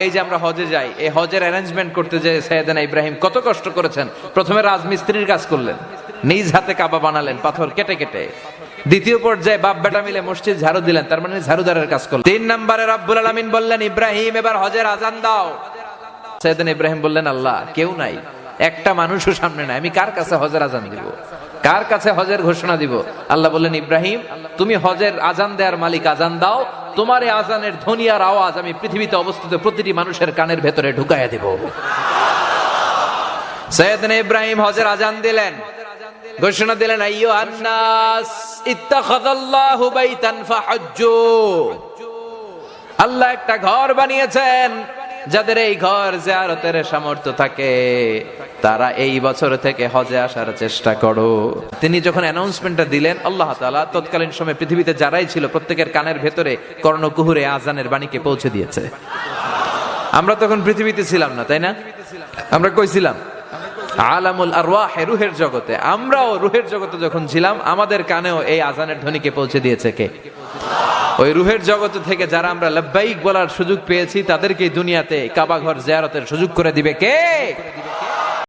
এই যে আমরা হজে যাই, এই হজের অ্যারেঞ্জমেন্ট করতে যে সাইয়েদনা ইব্রাহিম কত কষ্ট করেছেন। প্রথমে রাজমিস্ত্রির কাজ করলেন, নিজ হাতে কাবা বানালেন পাথর কেটে কেটে। দ্বিতীয় পর্যায়ে বাপ বেটা মিলে মসজিদ ঝাড়ু দিলেন, তার মানে ঝাড়ুদারের কাজ করলেন। 3 নম্বরে রব্বুল আলামিন বললেন, ইব্রাহিম এবার হজের আজান দাও। সাইয়েদনা ইব্রাহিম বললেন, আল্লাহ কেউ নাই, একটা মানুষও সামনে নাই, আমি কার কাছে হজের আজান দিব, কার কাছে হজের ঘোষণা দিব? আল্লাহ বললেন, ইব্রাহিম তুমি হজের আজান দেওয়ার মালিক, আজান দাও, তোমার এই আজানের ধ্বনি আর আওয়াজ আমি পৃথিবীতে অবস্থিত প্রতিটি মানুষের কানের ভেতরে ঢুকাইয়া দেব। সাইয়েদনা ইব্রাহিম হজের আজান দিলেন, ঘোষণা দিলেন, আইয়ুহান নাস ইত্তাখাযাল্লাহু বাইতান ফাহাজ্জু। আল্লাহ একটা ঘর বানিয়েছেন, যাদের এই ঘর জিয়ারতের সামর্থ্য থাকে তারা এই বছর থেকে হজে আসার চেষ্টা করো। তিনি যখন অ্যানাউন্সমেন্টটা দিলেন, আল্লাহ তাআলা তৎকালীন সময়ে পৃথিবীতে যারাই ছিল প্রত্যেকের কানের ভেতরে কর্ণকুহুরে আজানের বাণীকে পৌঁছে দিয়েছে। আমরা তখন পৃথিবীতে ছিলাম না, তাই না? আমরা কই ছিলাম? আলামুল আরওয়াহ, রুহের জগতে। আমরাও রুহের জগতে যখন ছিলাম, আমাদের কানেও এই আজানের ধ্বনিকে পৌঁছে দিয়েছে কে? ওই রুহের জগত থেকে যারা আমরা লাব্বাইক বলার সুযোগ পেয়েছি, তাদেরকে দুনিয়াতে কাবা ঘর জিয়ারতের সুযোগ করে দিবে কে?